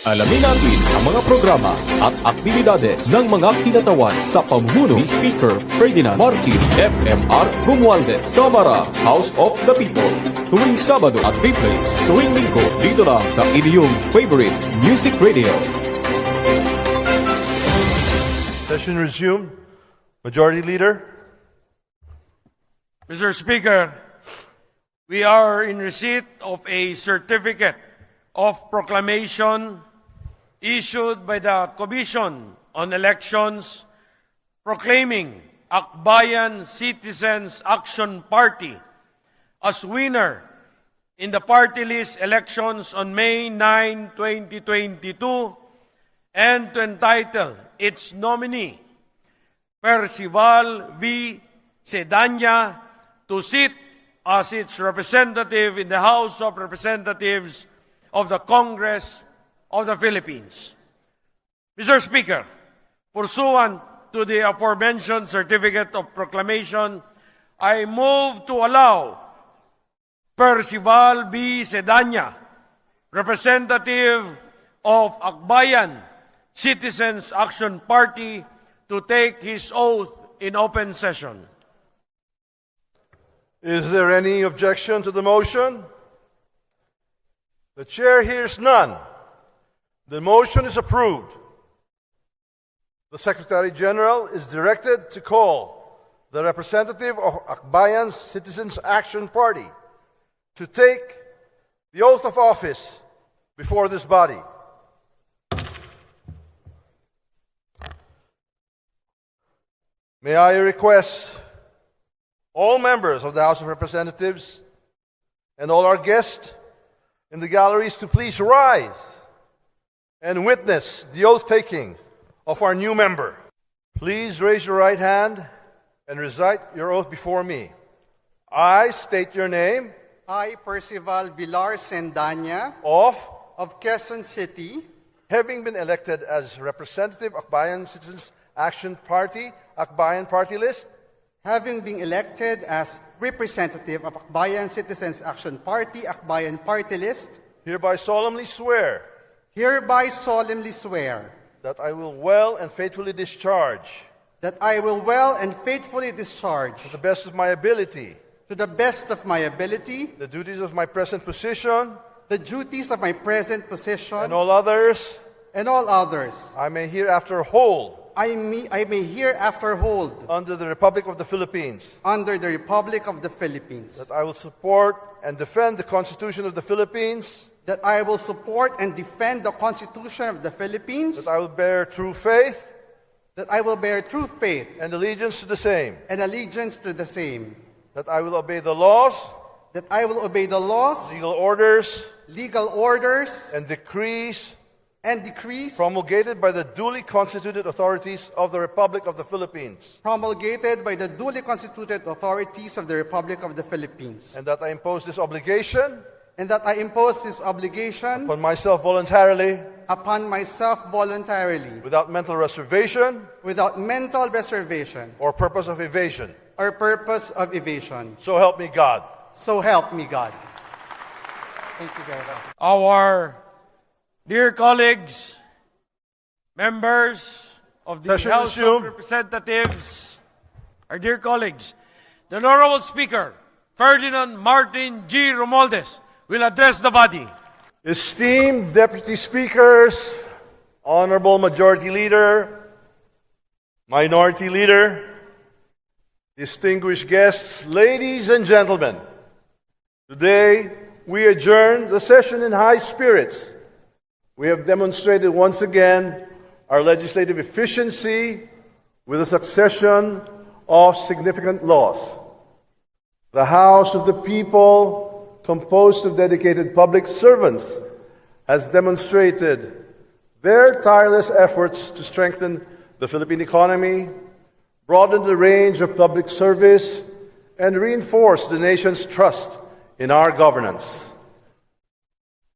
Alamin natin ang mga programa at aktibidades ng mga kinatawan sa pamumuno ni Speaker Ferdinand Martin FMR Romualdez, Kamara, House of the People. Tuwing Sabado at replays tuwing Linggo dito lang sa inyong favorite music radio. Session resumed. Majority Leader. Mr. Speaker, we are in receipt of a certificate of proclamation issued by the Commission on Elections proclaiming Akbayan Citizens Action Party as winner in the party list elections on May 9, 2022 and to entitle its nominee, Percival V. Sedanya, to sit as its representative in the House of Representatives of the Congress of the Philippines. Mr. Speaker, pursuant to the aforementioned certificate of proclamation, I move to allow Percival B. Sedanya, representative of Akbayan Citizens Action Party, to take his oath in open session. Is there any objection to the motion? The chair hears none. The motion is approved. The Secretary General is directed to call the representative of Akbayan Citizens Action Party to take the oath of office before this body. May I request all members of the House of Representatives and all our guests in the galleries to please rise and witness the oath-taking of our new member. Please raise your right hand and recite your oath before me. I state your name. I, Percival Villar Sendanya Of Quezon City, having been elected as representative of Akbayan Citizens Action Party, Akbayan Party List, having been elected as representative of Akbayan Citizens Action Party, Akbayan Party List, hereby solemnly swear hereby solemnly swear that I will well and faithfully discharge, that I will well and faithfully discharge, to the best of my ability, to the best of my ability, the duties of my present position the duties of my present position and all others and all others I may hereafter hold I may hereafter hold under the Republic of the Philippines. under the Republic of the Philippines, That I will support and defend the Constitution of the Philippines. that I will support and defend the Constitution of the Philippines, That I will bear true faith that I will bear true faith and allegiance to the same. and allegiance to the same, That I will obey the laws, that I will obey the laws, legal orders, legal orders, and decrees and decrees promulgated by the duly constituted authorities of the Republic of the Philippines. promulgated by the duly constituted authorities of the Republic of the Philippines, And that I impose this obligation and that I impose this obligation upon myself voluntarily, upon myself voluntarily, without mental reservation without mental reservation or purpose of evasion. or purpose of evasion. So help me God. So help me God. Thank you very much. Our dear colleagues, members of the Session House resumed. of Representatives, our dear colleagues, the Honorable Speaker, Ferdinand Martin G. Romualdez, will address the body. Esteemed Deputy Speakers, Honorable Majority Leader, Minority Leader, distinguished guests, ladies and gentlemen, today we adjourn the session in high spirits. We have demonstrated once again our legislative efficiency with a succession of significant laws. The House of the People, composed of dedicated public servants, has demonstrated their tireless efforts to strengthen the Philippine economy, broaden the range of public service, and reinforce the nation's trust in our governance.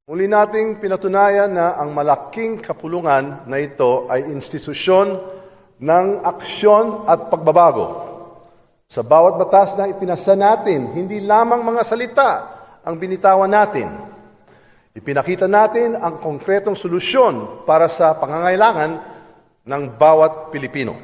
Muli nating pinatunayan na ang malaking kapulungan na ito ay institusyon ng aksyon at pagbabago. Sa bawat batas na ipinasa natin, hindi lamang mga salita ang binitawan natin. Ipinakita natin ang konkretong solusyon para sa pangangailangan ng bawat Pilipino.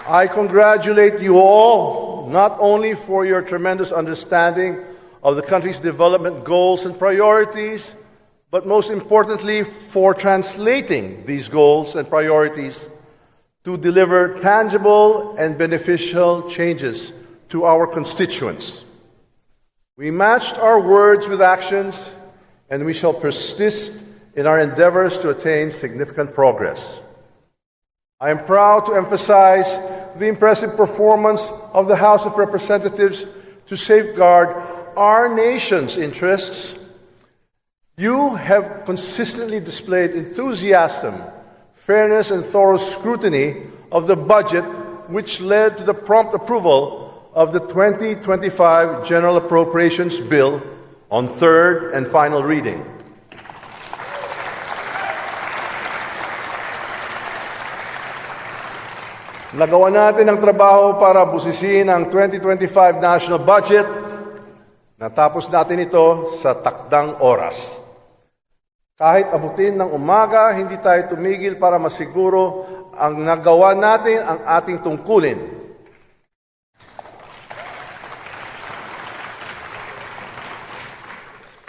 I congratulate you all, not only for your tremendous understanding of the country's development goals and priorities, but most importantly, for translating these goals and priorities to deliver tangible and beneficial changes to our constituents. We matched our words with actions, and we shall persist in our endeavors to attain significant progress. I am proud to emphasize the impressive performance of the House of Representatives to safeguard our nation's interests. You have consistently displayed enthusiasm, fairness, and thorough scrutiny of the budget, which led to the prompt approval of the 2025 General Appropriations Bill on third and final reading. Nagawa natin ang trabaho para busisin ang 2025 national budget. Natapos natin ito sa takdang oras. Kahit abutin ng umaga, hindi tayo tumigil para masiguro ang nagawa natin ang ating tungkulin.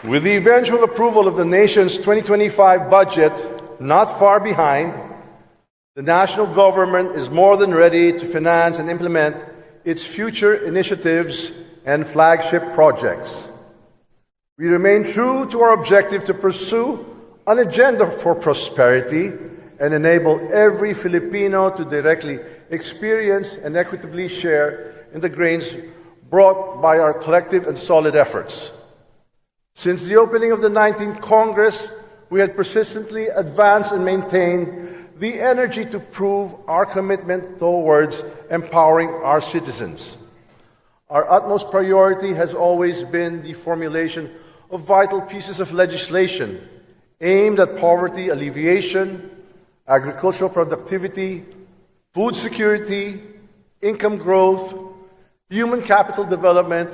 With the eventual approval of the nation's 2025 budget not far behind, the national government is more than ready to finance and implement its future initiatives and flagship projects. We remain true to our objective to pursue an agenda for prosperity and enable every Filipino to directly experience and equitably share in the gains brought by our collective and solid efforts. Since the opening of the 19th Congress, we had persistently advanced and maintained the energy to prove our commitment towards empowering our citizens. Our utmost priority has always been the formulation of vital pieces of legislation aimed at poverty alleviation, agricultural productivity, food security, income growth, human capital development,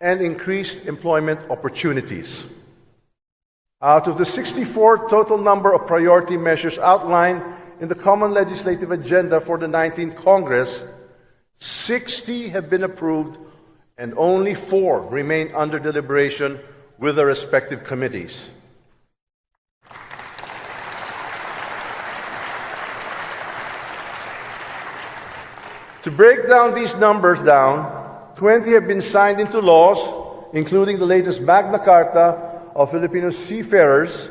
and increased employment opportunities. Out of the 64 total number of priority measures outlined in the Common Legislative Agenda for the 19th Congress, 60 have been approved and only 4 remain under deliberation with the respective committees. To break down these numbers 20 have been signed into laws, including the latest Magna Carta of Filipino seafarers.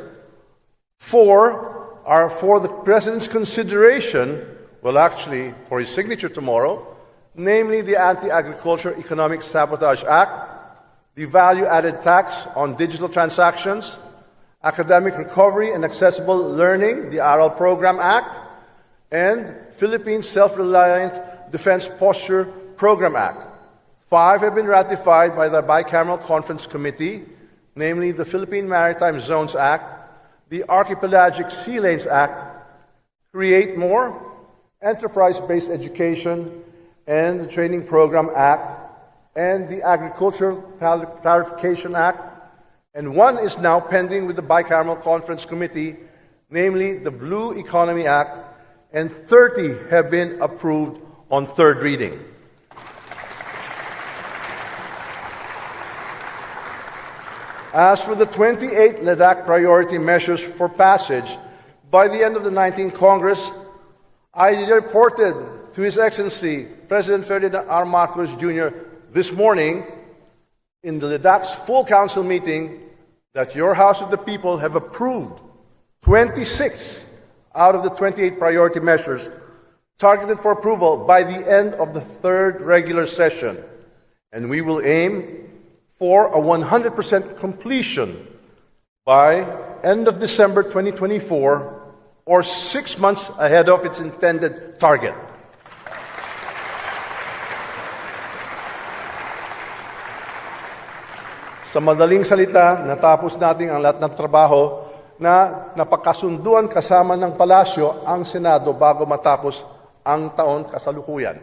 4 are for the President's consideration, well actually for his signature tomorrow, namely the Anti-Agriculture Economic Sabotage Act, the Value-Added Tax on Digital Transactions, Academic Recovery and Accessible Learning, the ARAL Program Act, and Philippines Self-Reliant Defense Posture Program Act. 5 have been ratified by the Bicameral Conference Committee, namely the Philippine Maritime Zones Act, the Archipelagic Sea Lanes Act, Create More, Enterprise-Based Education, and the Training Program Act, and the Agricultural Clarification Act, and 1 is now pending with the Bicameral Conference Committee, namely the Blue Economy Act, and 30 have been approved on third reading. As for the 28 LEDAC priority measures for passage, by the end of the 19th Congress, I reported to His Excellency President Ferdinand R. Marcos Jr. this morning in the LEDAC's full council meeting that your House of the People have approved 26 out of the 28 priority measures targeted for approval by the end of the third regular session. And we will aim for a 100% completion by end of December 2024 or 6 months ahead of its intended target. Sa madaling salita, natapos natin ang lahat ng trabaho na napakasunduan kasama ng palasyo ang Senado bago matapos ang taon kasalukuyan.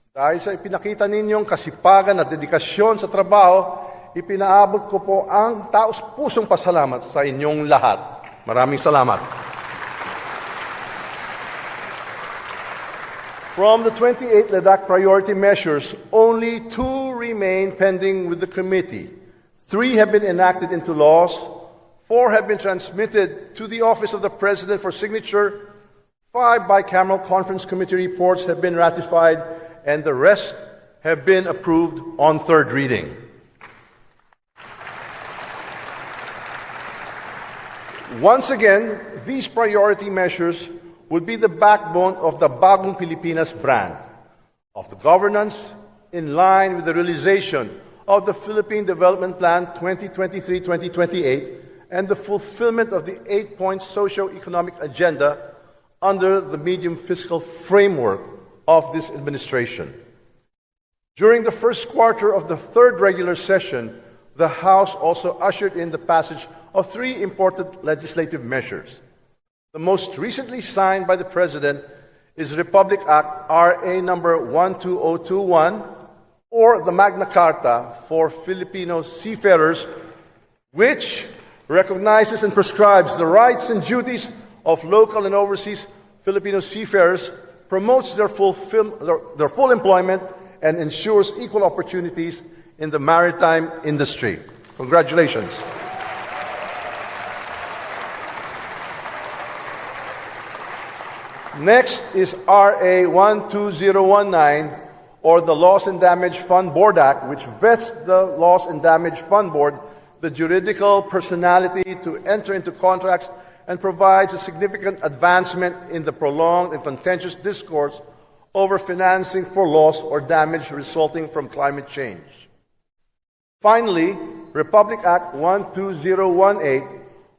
Dahil sa ipinakita ninyong kasipagan at dedikasyon sa trabaho, ipinaabot ko po ang taos-pusong pasalamat sa inyong lahat. Maraming salamat. From the 28 LEDAC priority measures, only 2 remain pending with the committee. 3 have been enacted into laws, 4 have been transmitted to the Office of the President for signature, 5 bicameral conference committee reports have been ratified, and the rest have been approved on third reading. Once again, these priority measures would be the backbone of the Bagong Pilipinas brand, of the governance in line with the realization of the Philippine Development Plan 2023-2028 and the fulfillment of the 8-point socio-economic agenda under the medium fiscal framework of this administration. During the first quarter of the third regular session, the House also ushered in the passage of 3 important legislative measures. The most recently signed by the President is Republic Act RA number 12021, or the Magna Carta for Filipino seafarers, which recognizes and prescribes the rights and duties of local and overseas Filipino seafarers, promotes their full employment, and ensures equal opportunities in the maritime industry. Congratulations. Next is RA 12019, or the Loss and Damage Fund Board Act, which vests the Loss and Damage Fund Board the juridical personality to enter into contracts and provides a significant advancement in the prolonged and contentious discourse over financing for loss or damage resulting from climate change. Finally, Republic Act 12018,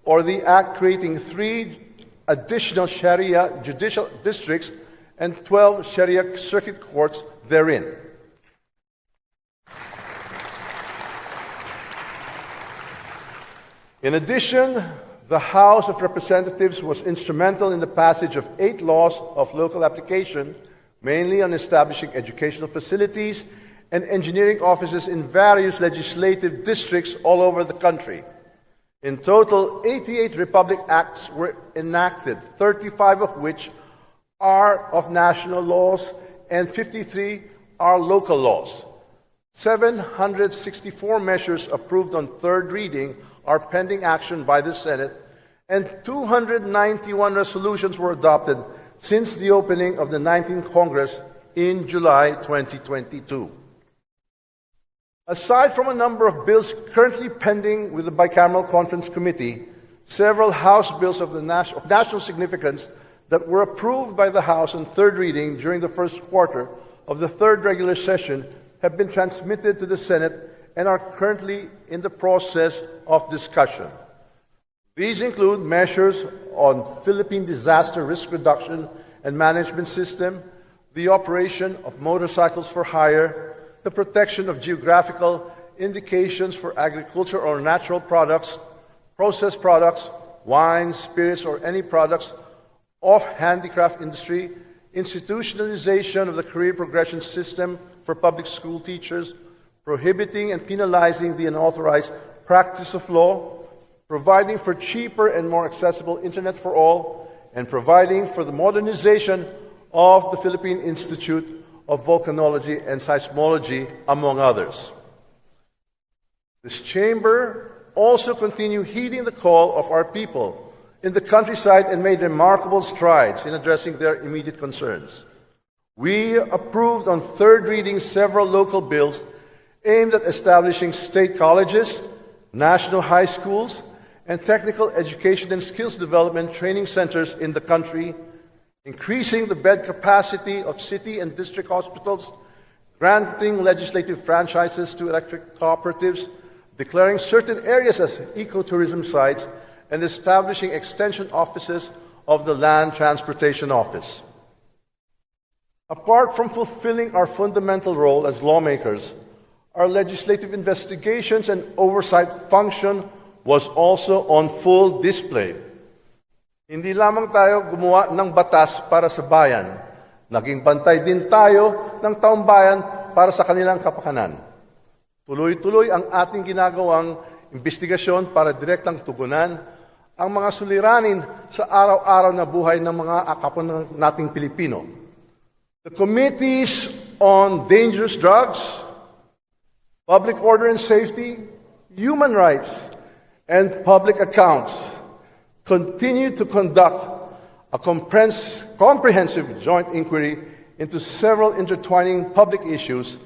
or the Act creating 3 additional Sharia judicial districts and 12 Sharia circuit courts therein. In addition, the House of Representatives was instrumental in the passage of 8 laws of local application, mainly on establishing educational facilities and engineering offices in various legislative districts all over the country. In total, 88 Republic Acts were enacted, 35 of which are of national laws and 53 are local laws. 764 measures approved on third reading are pending action by the Senate, and 291 resolutions were adopted since the opening of the 19th Congress in July 2022. Aside from a number of bills currently pending with the Bicameral Conference Committee, several House bills of national significance that were approved by the House on third reading during the first quarter of the third regular session have been transmitted to the Senate and are currently in the process of discussion. These include measures on Philippine disaster risk reduction and management system, the operation of motorcycles for hire, the protection of geographical indications for agriculture or natural products, processed products, wines, spirits, or any products of handicraft industry, institutionalization of the career progression system for public school teachers, prohibiting and penalizing the unauthorized practice of law, providing for cheaper and more accessible internet for all, and providing for the modernization of the Philippine Institute of Volcanology and Seismology, among others. This chamber also continued heeding the call of our people in the countryside and made remarkable strides in addressing their immediate concerns. We approved on third reading several local bills aimed at establishing state colleges, national high schools, and technical education and skills development training centers in the country, increasing the bed capacity of city and district hospitals, granting legislative franchises to electric cooperatives, declaring certain areas as ecotourism sites, and establishing extension offices of the Land Transportation Office. Apart from fulfilling our fundamental role as lawmakers, our legislative investigations and oversight function was also on full display. Hindi lamang tayo gumawa ng batas para sa bayan. Naging pantay din tayo ng taumbayan para sa kanilang kapakanan. Tuloy-tuloy ang ating ginagawang investigasyon para direktang tugunan ang mga suliranin sa araw-araw na buhay ng mga kapwa nating Pilipino. The Committees on Dangerous Drugs, Public Order and Safety, Human Rights, and Public Accounts continue to conduct a comprehensive joint inquiry into several intertwining public issues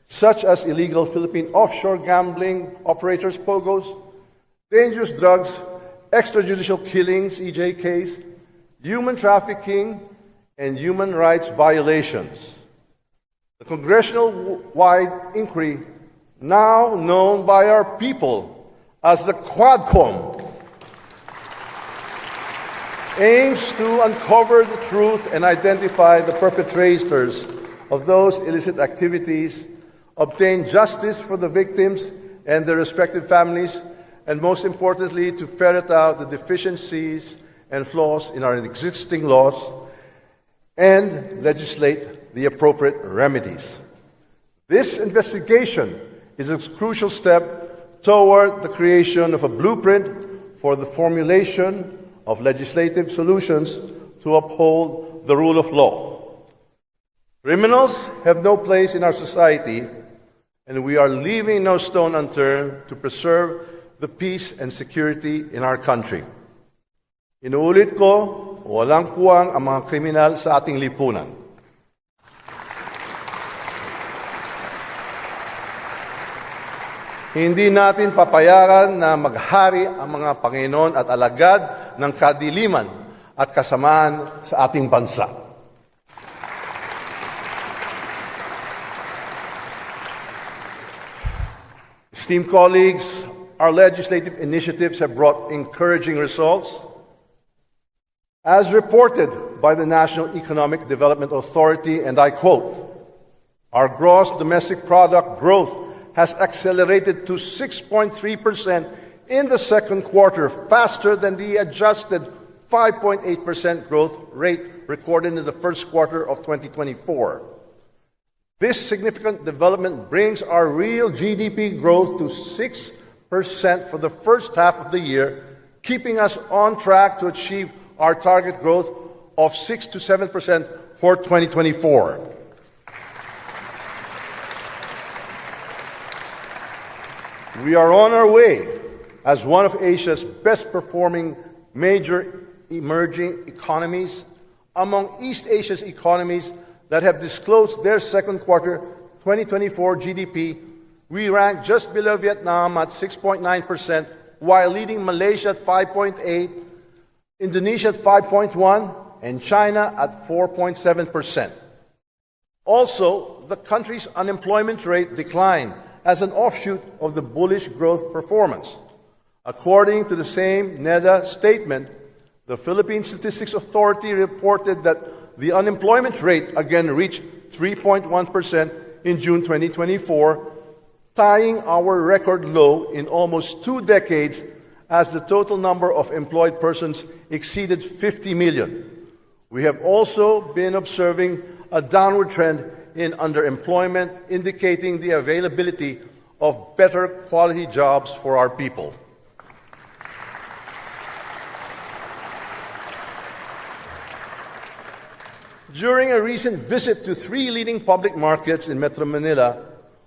such as illegal Philippine offshore gambling operators, POGOs, dangerous drugs, extrajudicial killings, EJKs, human trafficking, and human rights violations. The congressional-wide inquiry, now known by our people as the Quadcom, aims to uncover the truth and identify the perpetrators of those illicit activities, obtain justice for the victims and their respective families, and most importantly, to ferret out the deficiencies and flaws in our existing laws and legislate the appropriate remedies. This investigation is a crucial step toward the creation of a blueprint for the formulation of legislative solutions to uphold the rule of law. Criminals have no place in our society, and we are leaving no stone unturned to preserve the peace and security in our country. Inuulit ko, walang puwang ang mga kriminal sa ating lipunan. Hindi natin papayagan na maghari ang mga Panginoon at alagad ng kadiliman at kasamaan sa ating bansa. Esteemed colleagues, our legislative initiatives have brought encouraging results. As reported by the National Economic Development Authority, and I quote, "Our gross domestic product growth has accelerated to 6.3% in the second quarter, faster than the adjusted 5.8% growth rate recorded in the first quarter of 2024. This significant development brings our real GDP growth to 6% for the first half of the year, keeping us on track to achieve our target growth of 6 to 7% for 2024. We are on our way as one of Asia's best-performing major emerging economies. Among East Asia's economies that have disclosed their second quarter 2024 GDP, we rank just below Vietnam at 6.9%, while leading Malaysia at 5.8%, Indonesia at 5.1%, and China at 4.7%. Also, the country's unemployment rate declined as an offshoot of the bullish growth performance. According to the same NEDA statement, the Philippine Statistics Authority reported that the unemployment rate again reached 3.1% in June 2024, tying our record low in almost 2 decades as the total number of employed persons exceeded 50 million. We have also been observing a downward trend in underemployment, indicating the availability of better quality jobs for our people. During a recent visit to 3 leading public markets in Metro Manila,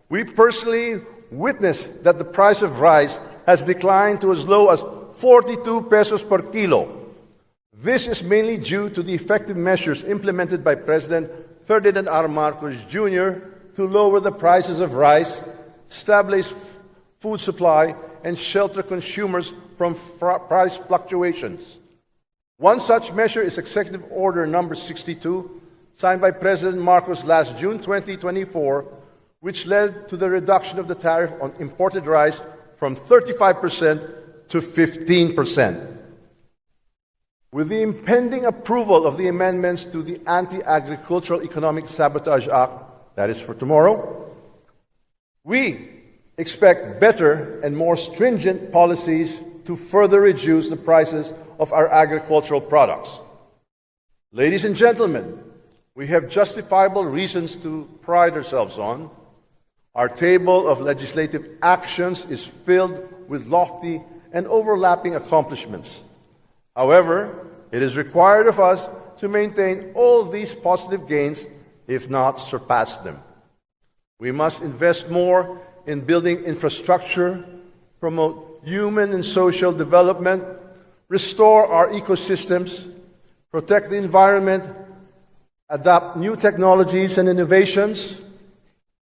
we personally witnessed that the price of rice has declined to as low as 42 pesos per kilo. This is mainly due to the effective measures implemented by President Ferdinand R. Marcos Jr. to lower the prices of rice, establish food supply, and shelter consumers from price fluctuations. One such measure is Executive Order Number 62, signed by President Marcos last June 2024, which led to the reduction of the tariff on imported rice from 35% to 15%. With the impending approval of the amendments to the Anti-Agricultural Economic Sabotage Act, that is for tomorrow, we expect better and more stringent policies to further reduce the prices of our agricultural products. Ladies and gentlemen, we have justifiable reasons to pride ourselves on. Our table of legislative actions is filled with lofty and overlapping accomplishments. However, it is required of us to maintain all these positive gains, if not surpass them. We must invest more in building infrastructure, promote human and social development, restore our ecosystems, protect the environment, adapt new technologies and innovations,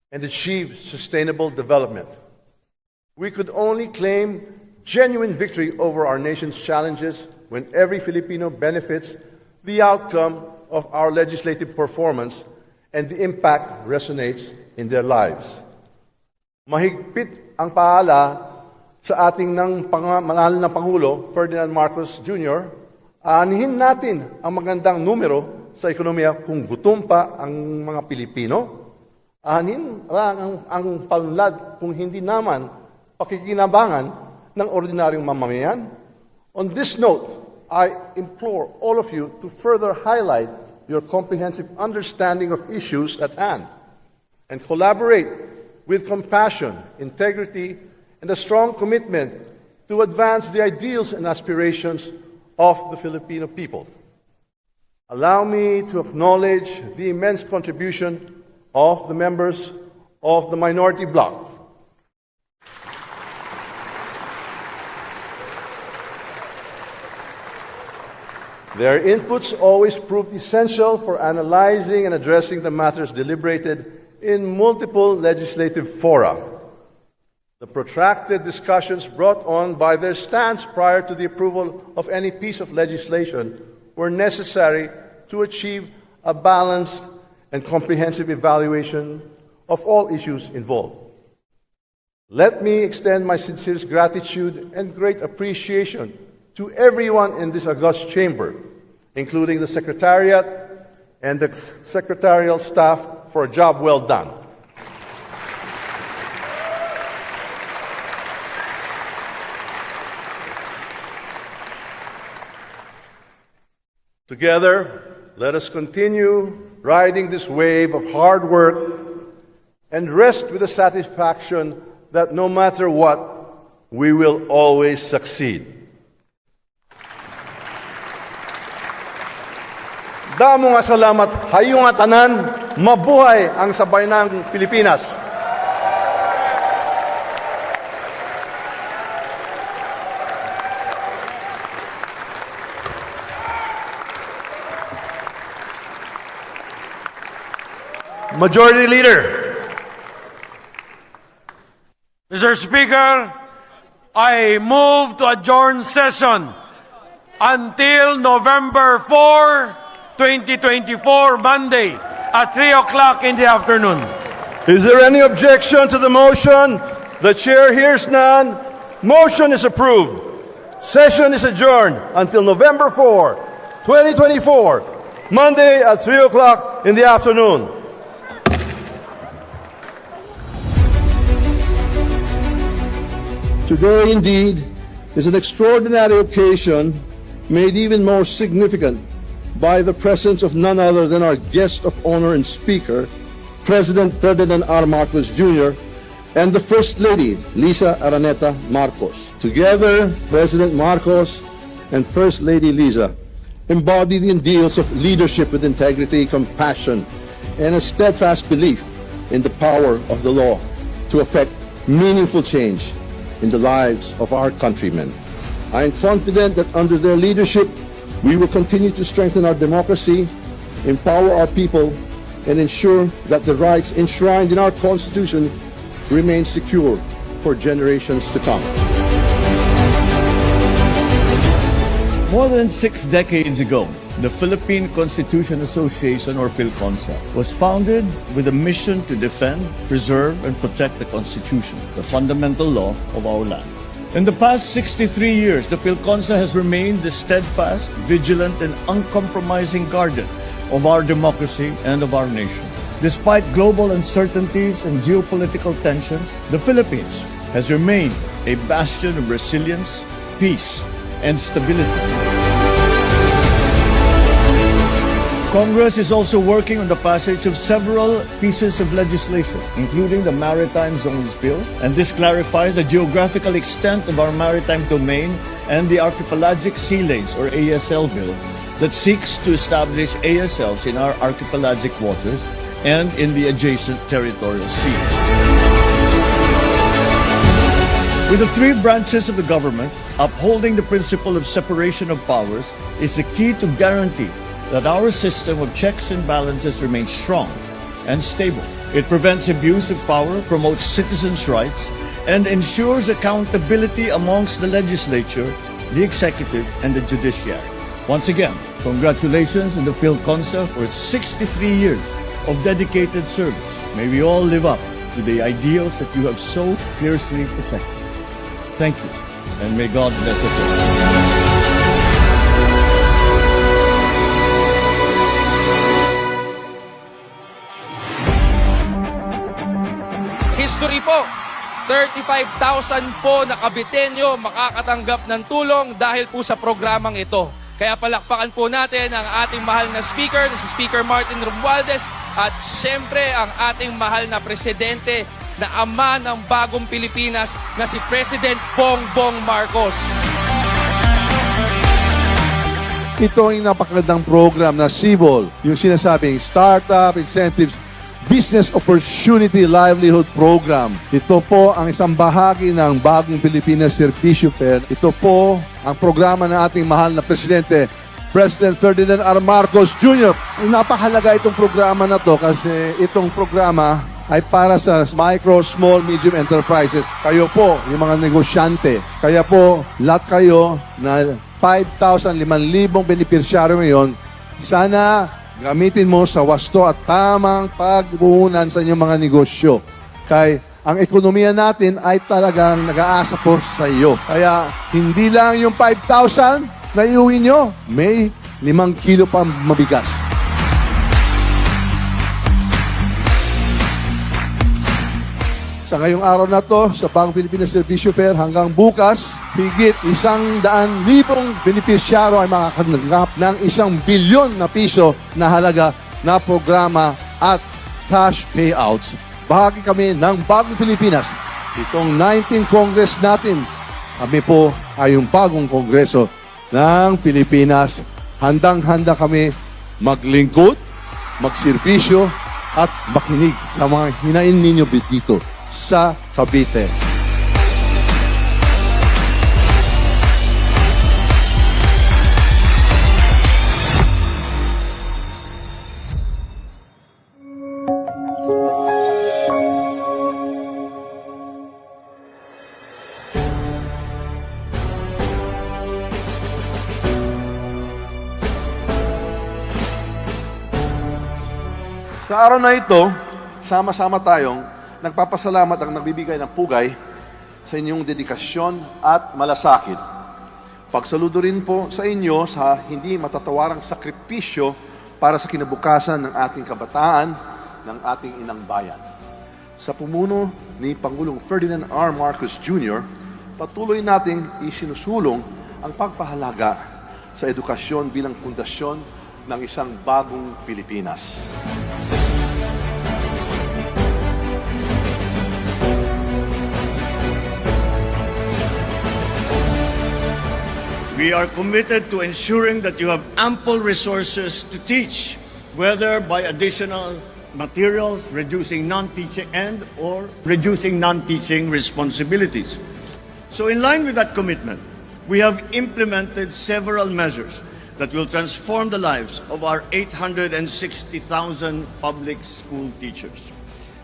and achieve sustainable development. We could only claim genuine victory over our nation's challenges when every Filipino benefits the outcome of our legislative performance and the impact resonates in their lives. Mahigpit ang paala sa ating mahal na Pangulo, Ferdinand Marcos Jr., aanihin natin ang magandang numero sa ekonomiya kung gutom pa ang mga Pilipino. Aanihin lang ang panlad kung hindi naman pakikinabangan ng ordinaryong mamamayan. On this note, I implore all of you to further highlight your comprehensive understanding of issues at hand and collaborate with compassion, integrity, and a strong commitment to advance the ideals and aspirations of the Filipino people. Allow me to acknowledge the immense contribution of the members of the minority bloc. Their inputs always proved essential for analyzing and addressing the matters deliberated in multiple legislative fora. The protracted discussions brought on by their stance prior to the approval of any piece of legislation were necessary to achieve a balanced and comprehensive evaluation of all issues involved. Let me extend my sincerest gratitude and great appreciation to everyone in this august chamber, including the Secretariat and the secretarial staff, for a job well done. Together, let us continue riding this wave of hard work and rest with the satisfaction that no matter what, we will always succeed. Damo nga salamat, hayo nga tanan, mabuhay ang sabay ng Pilipinas. Majority Leader. Mr. Speaker, I move to adjourn session until November 4, 2024, Monday, at 3 o'clock in the afternoon. Is there any objection to the motion? The chair hears none. Motion is approved. Session is adjourned until November 4, 2024, Monday at 3 o'clock in the afternoon. Today, indeed, is an extraordinary occasion made even more significant by the presence of none other than our guest of honor and speaker, President Ferdinand R. Marcos Jr., and the First Lady, Lisa Araneta Marcos. Together, President Marcos and First Lady Lisa embody the ideals of leadership with integrity, compassion, and a steadfast belief in the power of the law to effect meaningful change in the lives of our countrymen. I am confident that under their leadership, we will continue to strengthen our democracy, empower our people, and ensure that the rights enshrined in our Constitution remain secure for generations to come. More than 6 decades ago, the Philippine Constitution Association, or Philconsa, was founded with a mission to defend, preserve, and protect the Constitution, the fundamental law of our land. In the past 63 years, the Philconsa has remained the steadfast, vigilant, and uncompromising guardian of our democracy and of our nation. Despite global uncertainties and geopolitical tensions, the Philippines has remained a bastion of resilience, peace, and stability. Congress is also working on the passage of several pieces of legislation, including the Maritime Zones Bill, and this clarifies the geographical extent of our maritime domain, and the Archipelagic Sea Lanes, or ASL Bill, that seeks to establish ASLs in our archipelagic waters and in the adjacent territorial sea. With the three branches of the government, upholding the principle of separation of powers is the key to guarantee that our system of checks and balances remains strong and stable. It prevents abuse of power, promotes citizens' rights, and ensures accountability amongst the legislature, the executive, and the judiciary. Once again, congratulations to the Philconsa for its 63 years of dedicated service. May we all live up to the ideals that you have so fiercely protected. Thank you, and may God bless us all. History po, 35,000 po na kabitenyo makakatanggap ng tulong dahil po sa programang ito. Kaya palakpakan po natin ang ating mahal na speaker, si Speaker Martin Romualdez, at siyempre ang ating mahal na presidente na ama ng bagong Pilipinas na si President Bongbong Marcos. Ito ay napakagandang program na CIBOL, yung sinasabing Startup Incentives Business Opportunity Livelihood Program. Ito po ang isang bahagi ng Bagong Pilipinas Servisyo Fair. Ito po ang programa ng ating mahal na Presidente, President Ferdinand R. Marcos Jr. Napakahalaga itong programa na to kasi itong programa ay para sa micro, small, medium enterprises. Kayo po, yung mga negosyante. Kaya po, lahat kayo na 5,000, 5,000 benepisyaryo ngayon, sana gamitin mo sa wasto at tamang pagbuunan sa inyong mga negosyo. Kaya ang ekonomiya natin ay talagang nag-aasa po sa iyo. Kaya hindi lang yung 5,000 na iuwi nyo, may 5 kilo pa mabigas. Sa ngayong araw na to, sa Bagong Pilipinas Servisyo Fair, hanggang bukas, higit 100,000 benepisyaro ay makakatanggap ng 1 bilyon na piso na halaga na programa at cash payouts. Bahagi kami ng Bagong Pilipinas. Itong 19th Congress natin, kami po ay yung bagong Kongreso ng Pilipinas. Handang-handa kami maglingkod, magserbisyo, at makinig sa mga hinain ninyo dito sa Cavite. Sa araw na ito, sama-sama tayong nagpapasalamat ang nagbibigay ng pugay sa inyong dedikasyon at malasakit. Pagsaludo rin po sa inyo sa hindi matatawarang sakripisyo para sa kinabukasan ng ating kabataan, ng ating inang bayan. Sa pumuno ni Pangulong Ferdinand R. Marcos Jr., patuloy nating isinusulong ang pagpahalaga sa edukasyon bilang pundasyon ng isang bagong Pilipinas. We are committed to ensuring that you have ample resources to teach, whether by additional materials, reducing non-teaching or reducing non-teaching responsibilities. So in line with that commitment, we have implemented several measures that will transform the lives of our 860,000 public school teachers.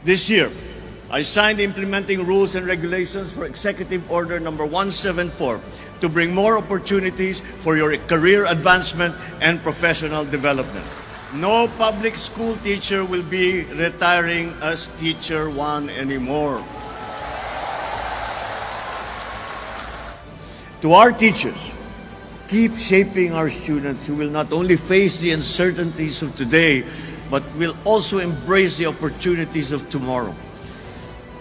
This year, I signed implementing rules and regulations for Executive Order number 174 to bring more opportunities for your career advancement and professional development. No public school teacher will be retiring as Teacher 1 anymore. To our teachers, keep shaping our students who will not only face the uncertainties of today, but will also embrace the opportunities of tomorrow.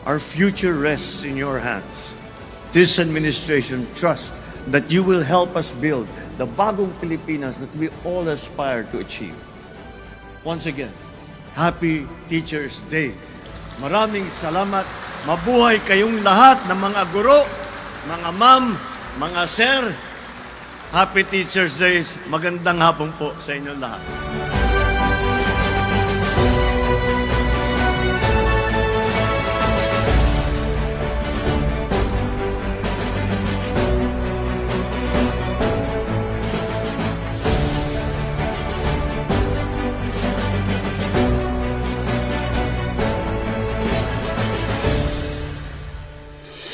Our future rests in your hands. This administration trusts that you will help us build the bagong Pilipinas that we all aspire to achieve. once again, Happy Teacher's Day. Maraming salamat. Mabuhay kayong lahat ng mga guro, mga ma'am, mga sir. Happy Teacher's Day. Magandang hapon po sa inyo lahat.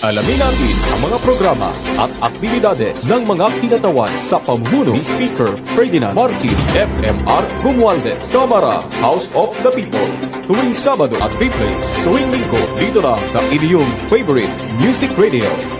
Alamin natin ang mga programa at aktibidades ng mga kinatawan sa pamumuno ni Speaker Ferdinand Martin FMR Romualdez, Kamara, House of the People. Tuwing Sabado at replays tuwing Linggo dito lang sa inyong favorite music radio.